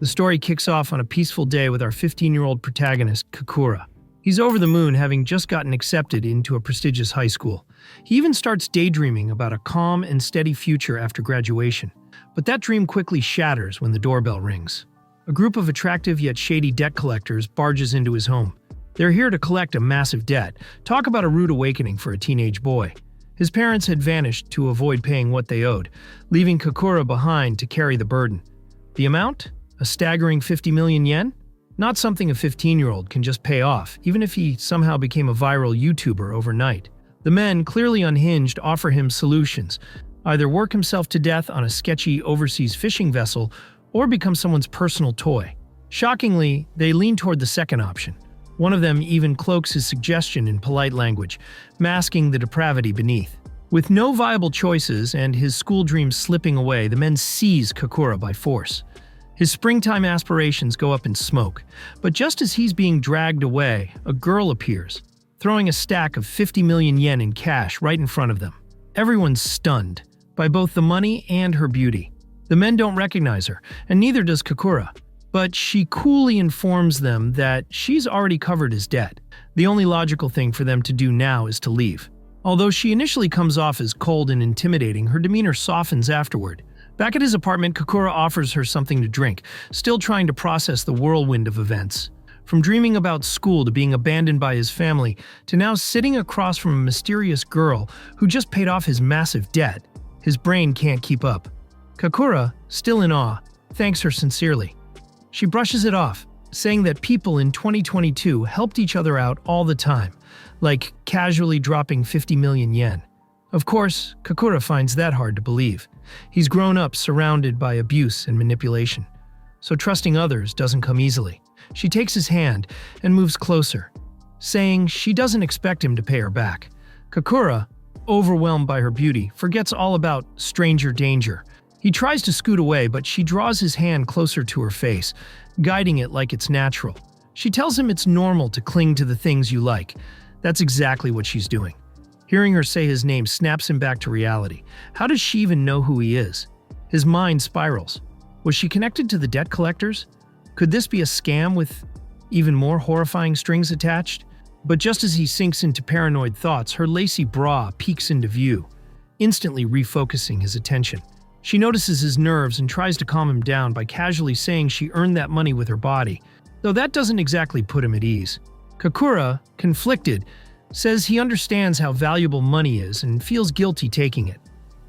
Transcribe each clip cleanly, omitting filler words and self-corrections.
The story kicks off on a peaceful day with our 15-year-old protagonist, Kakura. He's over the moon, having just gotten accepted into a prestigious high school. He even starts daydreaming about a calm and steady future after graduation. But that dream quickly shatters when the doorbell rings. A group of attractive yet shady debt collectors barges into his home. They're here to collect a massive debt. Talk about a rude awakening for a teenage boy. His parents had vanished to avoid paying what they owed, leaving Kakura behind to carry the burden. The amount? A staggering 50 million yen? Not something a 15-year-old can just pay off, even if he somehow became a viral YouTuber overnight. The men, clearly unhinged, offer him solutions. Either work himself to death on a sketchy overseas fishing vessel or become someone's personal toy. Shockingly, they lean toward the second option. One of them even cloaks his suggestion in polite language, masking the depravity beneath. With no viable choices and his school dreams slipping away, the men seize Kakura by force. His springtime aspirations go up in smoke, but just as he's being dragged away, a girl appears, throwing a stack of 50 million yen in cash right in front of them. Everyone's stunned by both the money and her beauty. The men don't recognize her, and neither does Kakura, but she coolly informs them that she's already covered his debt. The only logical thing for them to do now is to leave. Although she initially comes off as cold and intimidating, her demeanor softens afterward. Back at his apartment, Kakura offers her something to drink, still trying to process the whirlwind of events. From dreaming about school to being abandoned by his family, to now sitting across from a mysterious girl who just paid off his massive debt, his brain can't keep up. Kakura, still in awe, thanks her sincerely. She brushes it off, saying that people in 2022 helped each other out all the time, like casually dropping 50 million yen. Of course, Kakura finds that hard to believe. He's grown up surrounded by abuse and manipulation, so trusting others doesn't come easily. She takes his hand and moves closer, saying she doesn't expect him to pay her back. Kakura, overwhelmed by her beauty, forgets all about stranger danger. He tries to scoot away, but she draws his hand closer to her face, guiding it like it's natural. She tells him it's normal to cling to the things you like. That's exactly what she's doing. Hearing her say his name snaps him back to reality. How does she even know who he is? His mind spirals. Was she connected to the debt collectors? Could this be a scam with even more horrifying strings attached? But just as he sinks into paranoid thoughts, her lacy bra peeks into view, instantly refocusing his attention. She notices his nerves and tries to calm him down by casually saying she earned that money with her body, though that doesn't exactly put him at ease. Kakura, conflicted, says he understands how valuable money is and feels guilty taking it.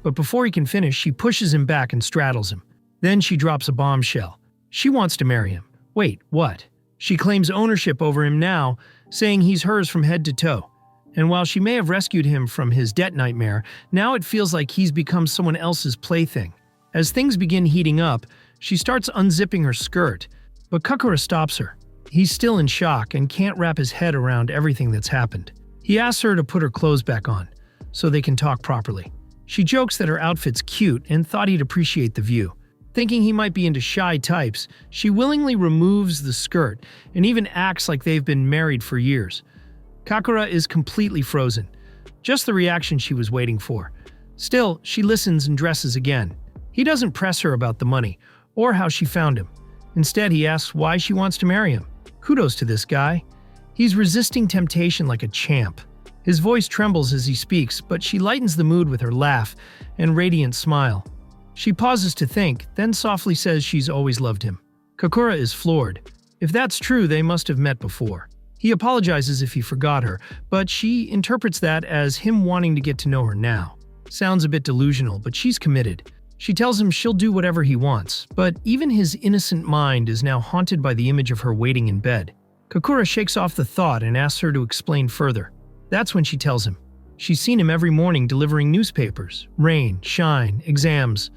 But before he can finish, she pushes him back and straddles him. Then she drops a bombshell. She wants to marry him. Wait, what? She claims ownership over him now, saying he's hers from head to toe. And while she may have rescued him from his debt nightmare, now it feels like he's become someone else's plaything. As things begin heating up, she starts unzipping her skirt, but Kakura stops her. He's still in shock and can't wrap his head around everything that's happened. He asks her to put her clothes back on, so they can talk properly. She jokes that her outfit's cute and thought he'd appreciate the view. Thinking he might be into shy types, she willingly removes the skirt and even acts like they've been married for years. Kakura is completely frozen, just the reaction she was waiting for. Still, she listens and dresses again. He doesn't press her about the money or how she found him. Instead, he asks why she wants to marry him. Kudos to this guy. He's resisting temptation like a champ. His voice trembles as he speaks, but she lightens the mood with her laugh and radiant smile. She pauses to think, then softly says she's always loved him. Kakura is floored. If that's true, they must have met before. He apologizes if he forgot her, but she interprets that as him wanting to get to know her now. Sounds a bit delusional, but she's committed. She tells him she'll do whatever he wants, but even his innocent mind is now haunted by the image of her waiting in bed. Kakura shakes off the thought and asks her to explain further. That's when she tells him. She's seen him every morning delivering newspapers, rain, shine, exams,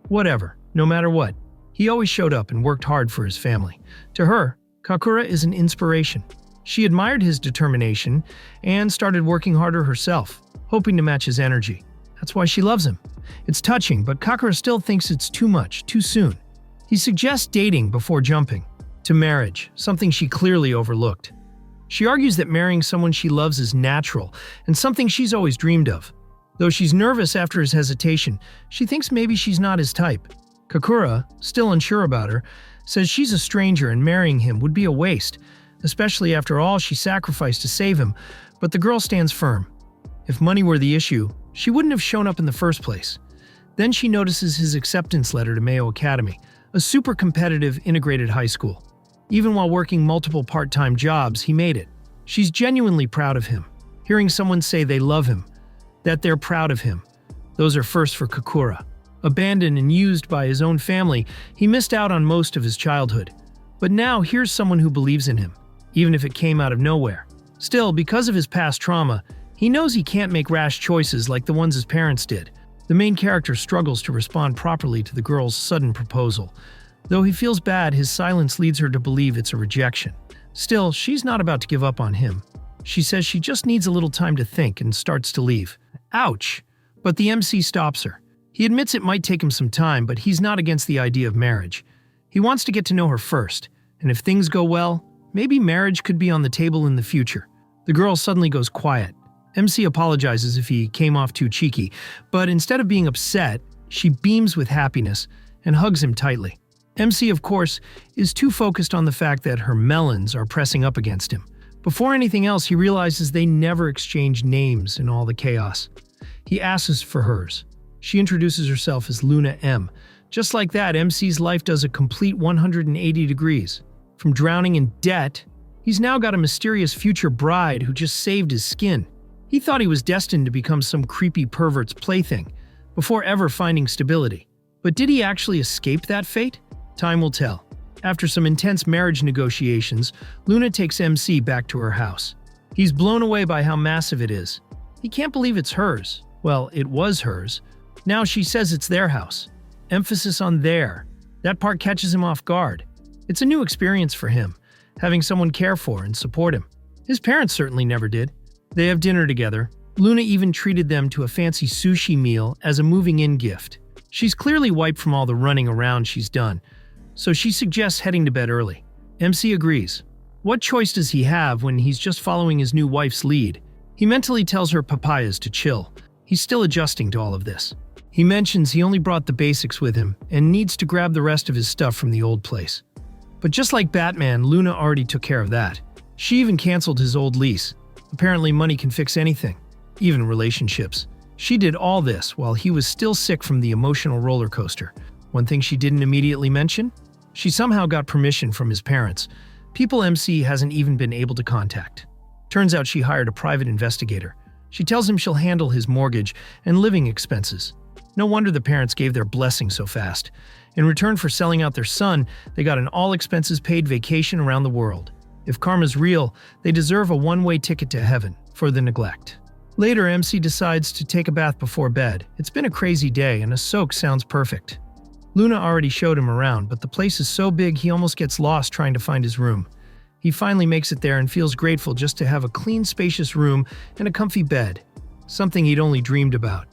whatever, no matter what. He always showed up and worked hard for his family. To her, Kakura is an inspiration. She admired his determination and started working harder herself, hoping to match his energy. That's why she loves him. It's touching, but Kakura still thinks it's too much, too soon. He suggests dating before jumping to marriage, something she clearly overlooked. She argues that marrying someone she loves is natural and something she's always dreamed of. Though she's nervous after his hesitation, she thinks maybe she's not his type. Kakura, still unsure about her, says she's a stranger and marrying him would be a waste, especially after all she sacrificed to save him, but the girl stands firm. If money were the issue, she wouldn't have shown up in the first place. Then she notices his acceptance letter to Mayo Academy, a super competitive integrated high school. Even while working multiple part-time jobs, he made it. She's genuinely proud of him. Hearing someone say they love him, that they're proud of him, those are first for Kakura. Abandoned and used by his own family, he missed out on most of his childhood. But now here's someone who believes in him, even if it came out of nowhere. Still, because of his past trauma, he knows he can't make rash choices like the ones his parents did. The main character struggles to respond properly to the girl's sudden proposal. Though he feels bad, his silence leads her to believe it's a rejection. Still, she's not about to give up on him. She says she just needs a little time to think and starts to leave. Ouch! But the MC stops her. He admits it might take him some time, but he's not against the idea of marriage. He wants to get to know her first, and if things go well, maybe marriage could be on the table in the future. The girl suddenly goes quiet. MC apologizes if he came off too cheeky, but instead of being upset, she beams with happiness and hugs him tightly. MC, of course, is too focused on the fact that her melons are pressing up against him. Before anything else, he realizes they never exchange names in all the chaos. He asks for hers. She introduces herself as Luna M. Just like that, MC's life does a complete 180 degrees. From drowning in debt, he's now got a mysterious future bride who just saved his skin. He thought he was destined to become some creepy pervert's plaything, before ever finding stability. But did he actually escape that fate? Time will tell. After some intense marriage negotiations, Luna takes MC back to her house. He's blown away by how massive it is. He can't believe it's hers. Well, it was hers. Now she says it's their house. Emphasis on their. That part catches him off guard. It's a new experience for him, having someone care for and support him. His parents certainly never did. They have dinner together. Luna even treated them to a fancy sushi meal as a moving-in gift. She's clearly wiped from all the running around she's done, so she suggests heading to bed early. MC agrees. What choice does he have when he's just following his new wife's lead? He mentally tells her papayas to chill. He's still adjusting to all of this. He mentions he only brought the basics with him and needs to grab the rest of his stuff from the old place. But just like Batman, Luna already took care of that. She even canceled his old lease. Apparently money can fix anything, even relationships. She did all this while he was still sick from the emotional roller coaster. One thing she didn't immediately mention? She somehow got permission from his parents, people MC hasn't even been able to contact. Turns out she hired a private investigator. She tells him she'll handle his mortgage and living expenses. No wonder the parents gave their blessing so fast. In return for selling out their son, they got an all-expenses-paid vacation around the world. If karma's real, they deserve a one-way ticket to heaven for the neglect. Later, MC decides to take a bath before bed. It's been a crazy day, and a soak sounds perfect. Luna already showed him around, but the place is so big he almost gets lost trying to find his room. He finally makes it there and feels grateful just to have a clean, spacious room and a comfy bed. Something he'd only dreamed about.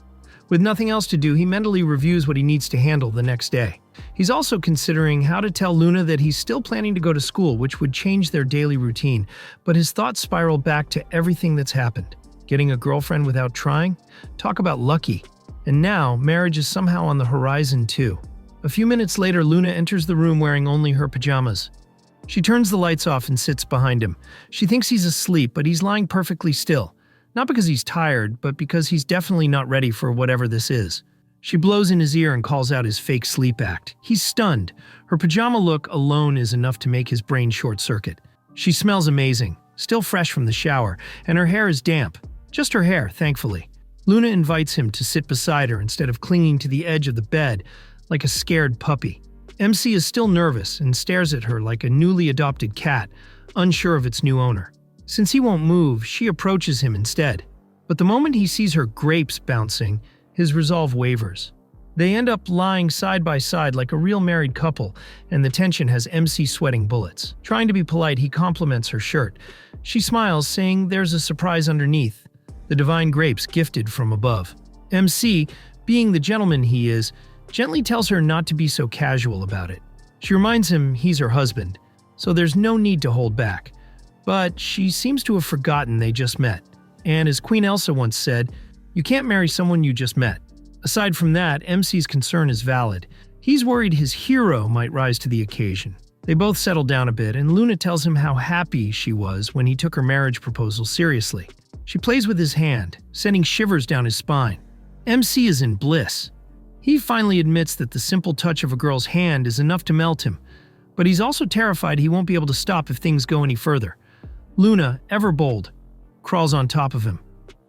With nothing else to do, he mentally reviews what he needs to handle the next day. He's also considering how to tell Luna that he's still planning to go to school, which would change their daily routine, but his thoughts spiral back to everything that's happened. Getting a girlfriend without trying? Talk about lucky. And now, marriage is somehow on the horizon too. A few minutes later, Luna enters the room wearing only her pajamas. She turns the lights off and sits behind him. She thinks he's asleep, but he's lying perfectly still. Not because he's tired, but because he's definitely not ready for whatever this is. She blows in his ear and calls out his fake sleep act. He's stunned. Her pajama look alone is enough to make his brain short-circuit. She smells amazing, still fresh from the shower, and her hair is damp. Just her hair, thankfully. Luna invites him to sit beside her instead of clinging to the edge of the bed like a scared puppy. MC is still nervous and stares at her like a newly adopted cat, unsure of its new owner. Since he won't move, she approaches him instead. But the moment he sees her grapes bouncing, his resolve wavers. They end up lying side by side like a real married couple, and the tension has MC sweating bullets. Trying to be polite, he compliments her shirt. She smiles, saying there's a surprise underneath, the divine grapes gifted from above. MC, being the gentleman he is, gently tells her not to be so casual about it. She reminds him he's her husband, so there's no need to hold back. But she seems to have forgotten they just met. And as Queen Elsa once said, you can't marry someone you just met. Aside from that, MC's concern is valid. He's worried his hero might rise to the occasion. They both settle down a bit, and Luna tells him how happy she was when he took her marriage proposal seriously. She plays with his hand, sending shivers down his spine. MC is in bliss. He finally admits that the simple touch of a girl's hand is enough to melt him, but he's also terrified he won't be able to stop if things go any further. Luna, ever bold, crawls on top of him.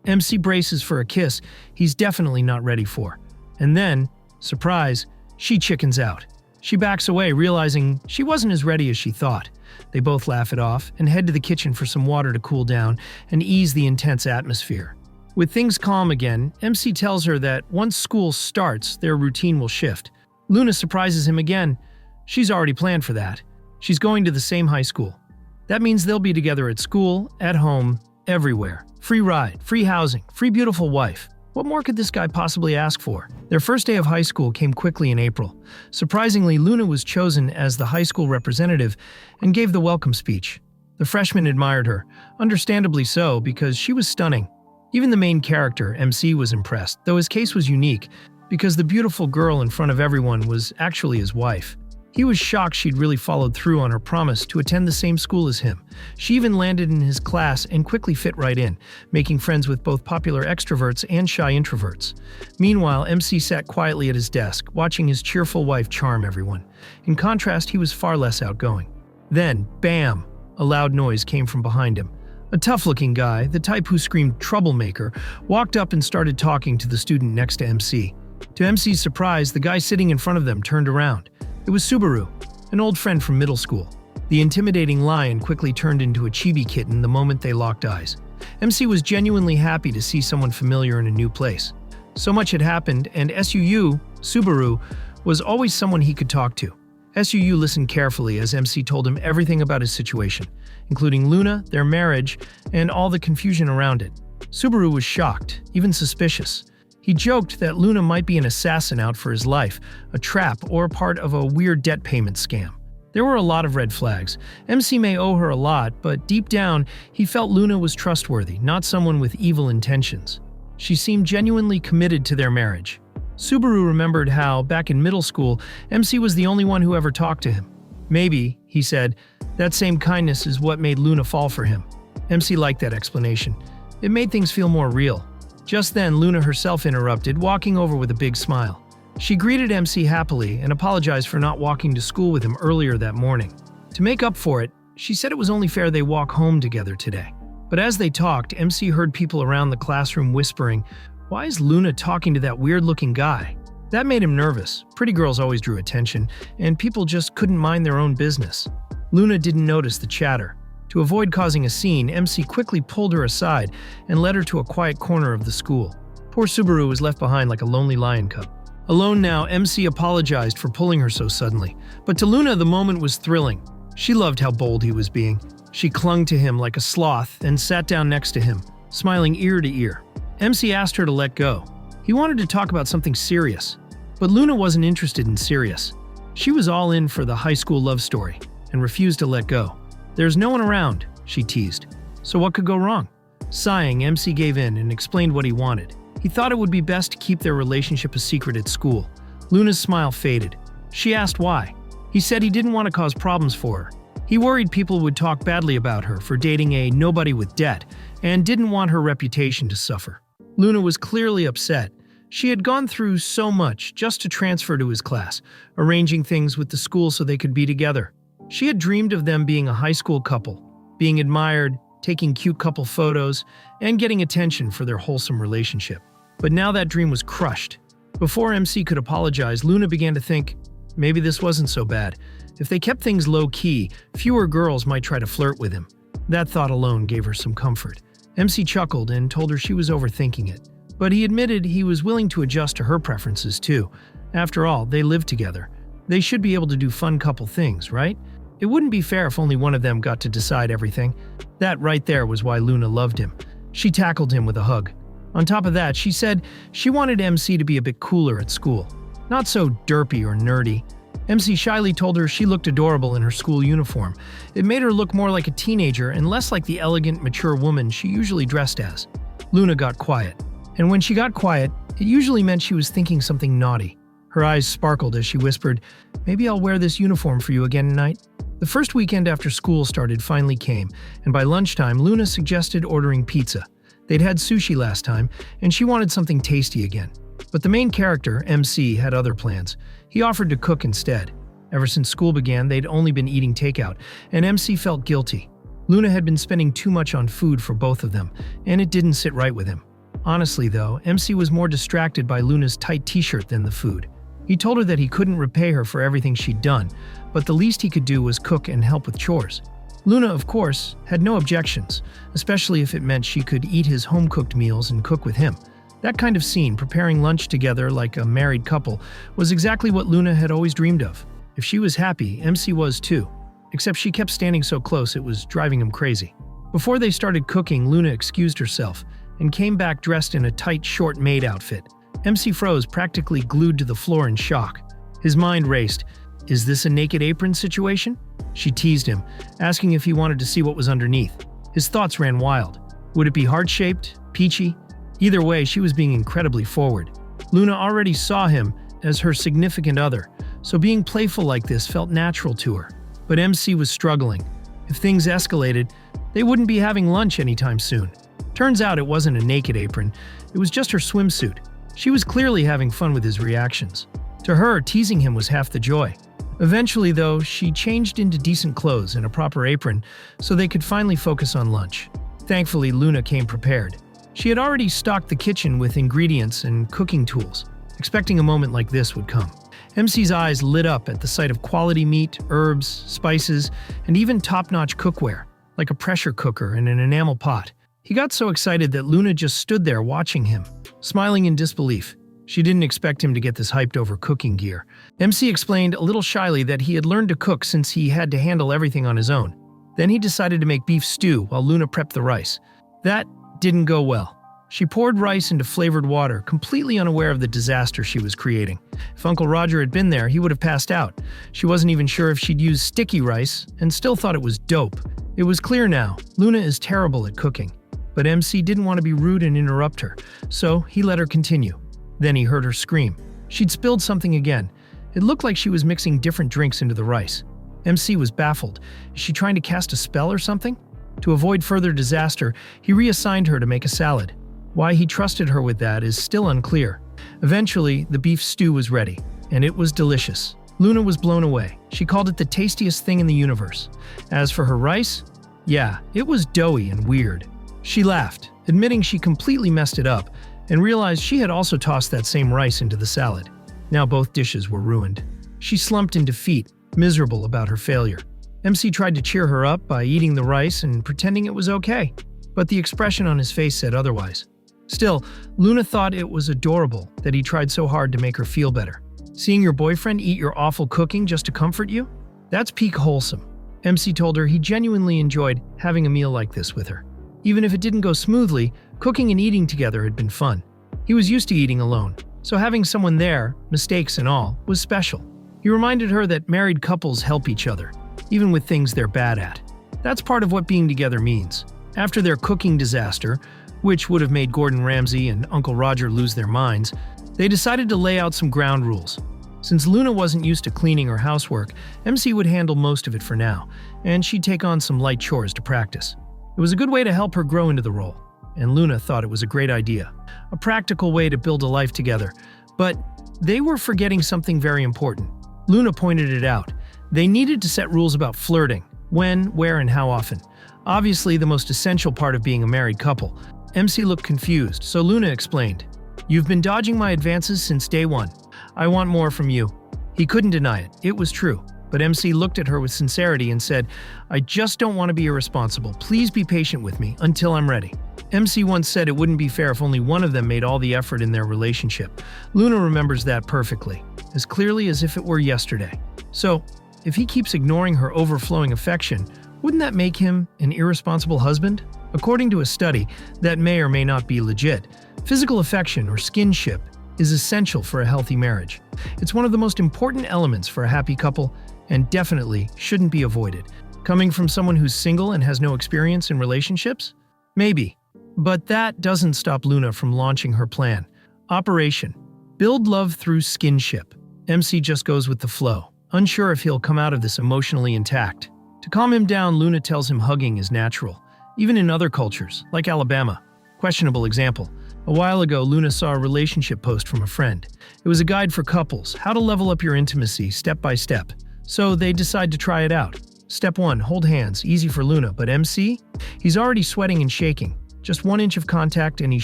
MC braces for a kiss he's definitely not ready for. And then, surprise, she chickens out. She backs away, realizing she wasn't as ready as she thought. They both laugh it off and head to the kitchen for some water to cool down and ease the intense atmosphere. With things calm again, MC tells her that once school starts, their routine will shift. Luna surprises him again. She's already planned for that. She's going to the same high school. That means they'll be together at school, at home, everywhere. Free ride, free housing, free beautiful wife. What more could this guy possibly ask for? Their first day of high school came quickly in April. Surprisingly, Luna was chosen as the high school representative and gave the welcome speech. The freshmen admired her, understandably so, because she was stunning. Even the main character, MC, was impressed, though his case was unique, because the beautiful girl in front of everyone was actually his wife. He was shocked she'd really followed through on her promise to attend the same school as him. She even landed in his class and quickly fit right in, making friends with both popular extroverts and shy introverts. Meanwhile, MC sat quietly at his desk, watching his cheerful wife charm everyone. In contrast, he was far less outgoing. Then, bam! A loud noise came from behind him. A tough-looking guy, the type who screamed "troublemaker," walked up and started talking to the student next to MC. To MC's surprise, the guy sitting in front of them turned around. It was Subaru, an old friend from middle school. The intimidating lion quickly turned into a chibi kitten the moment they locked eyes. MC was genuinely happy to see someone familiar in a new place. So much had happened, and Subaru, was always someone he could talk to. SUU listened carefully as MC told him everything about his situation, including Luna, their marriage, and all the confusion around it. Subaru was shocked, even suspicious. He joked that Luna might be an assassin out for his life, a trap, or part of a weird debt payment scam. There were a lot of red flags. MC may owe her a lot, but deep down, he felt Luna was trustworthy, not someone with evil intentions. She seemed genuinely committed to their marriage. Subaru remembered how, back in middle school, MC was the only one who ever talked to him. Maybe, he said, that same kindness is what made Luna fall for him. MC liked that explanation. It made things feel more real. Just then, Luna herself interrupted, walking over with a big smile. She greeted MC happily and apologized for not walking to school with him earlier that morning. To make up for it, she said it was only fair they walk home together today. But as they talked, MC heard people around the classroom whispering, "Why is Luna talking to that weird-looking guy?" That made him nervous. Pretty girls always drew attention, and people just couldn't mind their own business. Luna didn't notice the chatter. To avoid causing a scene, MC quickly pulled her aside and led her to a quiet corner of the school. Poor Subaru was left behind like a lonely lion cub. Alone now, MC apologized for pulling her so suddenly. But to Luna, the moment was thrilling. She loved how bold he was being. She clung to him like a sloth and sat down next to him, smiling ear to ear. MC asked her to let go. He wanted to talk about something serious. But Luna wasn't interested in serious. She was all in for the high school love story and refused to let go. "There's no one around," she teased. So what could go wrong? Sighing, MC gave in and explained what he wanted. He thought it would be best to keep their relationship a secret at school. Luna's smile faded. She asked why. He said he didn't want to cause problems for her. He worried people would talk badly about her for dating a nobody with debt and didn't want her reputation to suffer. Luna was clearly upset. She had gone through so much just to transfer to his class, arranging things with the school so they could be together. She had dreamed of them being a high school couple, being admired, taking cute couple photos, and getting attention for their wholesome relationship. But now that dream was crushed. Before MC could apologize, Luna began to think, maybe this wasn't so bad. If they kept things low-key, fewer girls might try to flirt with him. That thought alone gave her some comfort. MC chuckled and told her she was overthinking it. But he admitted he was willing to adjust to her preferences too. After all, they lived together. They should be able to do fun couple things, right? It wouldn't be fair if only one of them got to decide everything. That right there was why Luna loved him. She tackled him with a hug. On top of that, she said she wanted MC to be a bit cooler at school. Not so derpy or nerdy. MC shyly told her she looked adorable in her school uniform. It made her look more like a teenager and less like the elegant, mature woman she usually dressed as. Luna got quiet. And when she got quiet, it usually meant she was thinking something naughty. Her eyes sparkled as she whispered, "Maybe I'll wear this uniform for you again tonight." The first weekend after school started finally came, and by lunchtime, Luna suggested ordering pizza. They'd had sushi last time, and she wanted something tasty again. But the main character, MC, had other plans. He offered to cook instead. Ever since school began, they'd only been eating takeout, and MC felt guilty. Luna had been spending too much on food for both of them, and it didn't sit right with him. Honestly, though, MC was more distracted by Luna's tight t-shirt than the food. He told her that he couldn't repay her for everything she'd done, but the least he could do was cook and help with chores. Luna, of course, had no objections, especially if it meant she could eat his home-cooked meals and cook with him. That kind of scene, preparing lunch together like a married couple, was exactly what Luna had always dreamed of. If she was happy, MC was too. Except she kept standing so close it was driving him crazy. Before they started cooking, Luna excused herself and came back dressed in a tight, short maid outfit. MC froze, practically glued to the floor in shock. His mind raced. Is this a naked apron situation? She teased him, asking if he wanted to see what was underneath. His thoughts ran wild. Would it be heart-shaped? Peachy? Either way, she was being incredibly forward. Luna already saw him as her significant other, so being playful like this felt natural to her. But MC was struggling. If things escalated, they wouldn't be having lunch anytime soon. Turns out it wasn't a naked apron, it was just her swimsuit. She was clearly having fun with his reactions. To her, teasing him was half the joy. Eventually, though, she changed into decent clothes and a proper apron so they could finally focus on lunch. Thankfully, Luna came prepared. She had already stocked the kitchen with ingredients and cooking tools, expecting a moment like this would come. MC's eyes lit up at the sight of quality meat, herbs, spices, and even top-notch cookware, like a pressure cooker and an enamel pot. He got so excited that Luna just stood there watching him, smiling in disbelief. She didn't expect him to get this hyped over cooking gear. MC explained a little shyly that he had learned to cook since he had to handle everything on his own. Then he decided to make beef stew while Luna prepped the rice. That didn't go well. She poured rice into flavored water, completely unaware of the disaster she was creating. If Uncle Roger had been there, he would have passed out. She wasn't even sure if she'd use sticky rice, and still thought it was dope. It was clear now, Luna is terrible at cooking. But MC didn't want to be rude and interrupt her, so he let her continue. Then he heard her scream. She'd spilled something again. It looked like she was mixing different drinks into the rice. MC was baffled. Is she trying to cast a spell or something? To avoid further disaster, he reassigned her to make a salad. Why he trusted her with that is still unclear. Eventually, the beef stew was ready, and it was delicious. Luna was blown away. She called it the tastiest thing in the universe. As for her rice, yeah, it was doughy and weird. She laughed, admitting she completely messed it up, and realized she had also tossed that same rice into the salad. Now both dishes were ruined. She slumped in defeat, miserable about her failure. MC tried to cheer her up by eating the rice and pretending it was okay, but the expression on his face said otherwise. Still, Luna thought it was adorable that he tried so hard to make her feel better. Seeing your boyfriend eat your awful cooking just to comfort you? That's peak wholesome. MC told her he genuinely enjoyed having a meal like this with her. Even if it didn't go smoothly, cooking and eating together had been fun. He was used to eating alone, so having someone there, mistakes and all, was special. He reminded her that married couples help each other, even with things they're bad at. That's part of what being together means. After their cooking disaster, which would have made Gordon Ramsay and Uncle Roger lose their minds, they decided to lay out some ground rules. Since Luna wasn't used to cleaning or housework, MC would handle most of it for now, and she'd take on some light chores to practice. It was a good way to help her grow into the role, and Luna thought it was a great idea. A practical way to build a life together. But they were forgetting something very important. Luna pointed it out. They needed to set rules about flirting, when, where, and how often. Obviously the most essential part of being a married couple. MC looked confused, so Luna explained. You've been dodging my advances since day one. I want more from you. He couldn't deny it. It was true. But MC looked at her with sincerity and said, I just don't want to be irresponsible. Please be patient with me until I'm ready. MC once said it wouldn't be fair if only one of them made all the effort in their relationship. Luna remembers that perfectly, as clearly as if it were yesterday. So, if he keeps ignoring her overflowing affection, wouldn't that make him an irresponsible husband? According to a study that may or may not be legit, physical affection or skinship is essential for a healthy marriage. It's one of the most important elements for a happy couple and definitely shouldn't be avoided. Coming from someone who's single and has no experience in relationships? Maybe. But that doesn't stop Luna from launching her plan. Operation: Build love through skinship. MC just goes with the flow. unsure if he'll come out of this emotionally intact. To calm him down, Luna tells him hugging is natural, even in other cultures, like Alabama. Questionable example. A while ago, Luna saw a relationship post from a friend. It was a guide for couples, how to level up your intimacy step by step. So they decide to try it out. Step 1, hold hands, easy for Luna, but MC? He's already sweating and shaking. Just 1 inch of contact and he's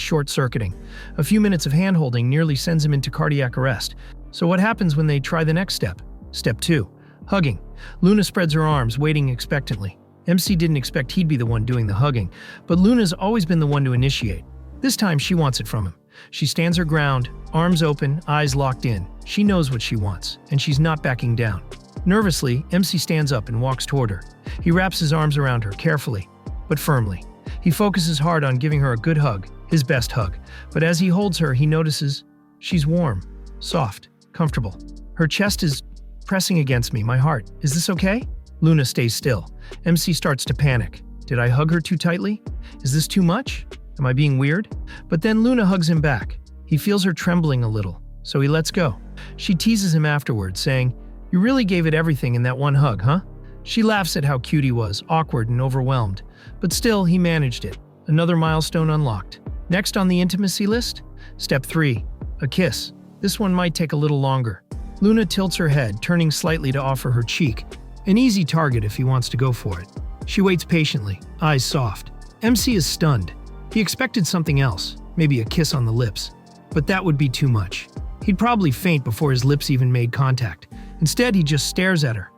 short-circuiting. A few minutes of hand-holding nearly sends him into cardiac arrest. So what happens when they try the next step? Step 2, hugging. Luna spreads her arms, waiting expectantly. MC didn't expect he'd be the one doing the hugging, but Luna's always been the one to initiate. This time she wants it from him. She stands her ground, arms open, eyes locked in. She knows what she wants, and she's not backing down. Nervously, MC stands up and walks toward her. He wraps his arms around her carefully, but firmly. He focuses hard on giving her a good hug, his best hug. But as he holds her, he notices she's warm, soft, comfortable. Her chest is pressing against me, my heart. Is this okay? Luna stays still. MC starts to panic. Did I hug her too tightly? Is this too much? Am I being weird? But then Luna hugs him back. He feels her trembling a little, so he lets go. She teases him afterwards, saying, "You really gave it everything in that one hug, huh?" She laughs at how cute he was, awkward and overwhelmed. But still, he managed it. Another milestone unlocked. Next on the intimacy list? Step 3, a kiss. This one might take a little longer. Luna tilts her head, turning slightly to offer her cheek. An easy target if he wants to go for it. She waits patiently, eyes soft. MC is stunned. He expected something else, maybe a kiss on the lips. But that would be too much. He'd probably faint before his lips even made contact. Instead, he just stares at her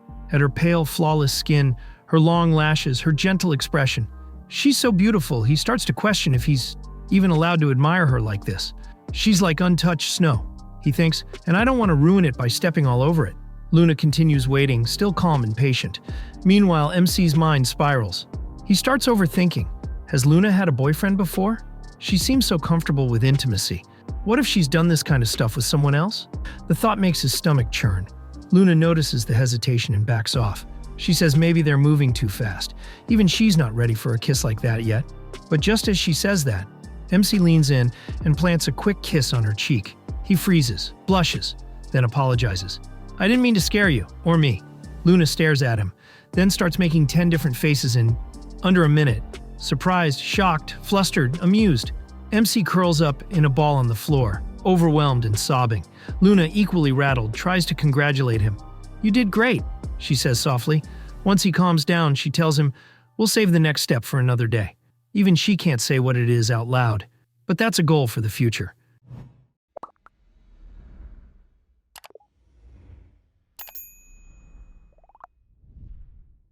pale, flawless skin, her long lashes, her gentle expression. She's so beautiful, he starts to question if he's even allowed to admire her like this. She's like untouched snow, he thinks, and I don't want to ruin it by stepping all over it. Luna continues waiting, still calm and patient. Meanwhile, MC's mind spirals. He starts overthinking. Has Luna had a boyfriend before? She seems so comfortable with intimacy. What if she's done this kind of stuff with someone else? The thought makes his stomach churn. Luna notices the hesitation and backs off. She says maybe they're moving too fast. Even she's not ready for a kiss like that yet. But just as she says that, MC leans in and plants a quick kiss on her cheek. He freezes, blushes, then apologizes. I didn't mean to scare you, or me. Luna stares at him, then starts making 10 different faces in under a minute. Surprised, shocked, flustered, amused. MC curls up in a ball on the floor, overwhelmed and sobbing. Luna, equally rattled, tries to congratulate him. You did great, she says softly. Once he calms down, she tells him, we'll save the next step for another day. Even she can't say what it is out loud. But that's a goal for the future.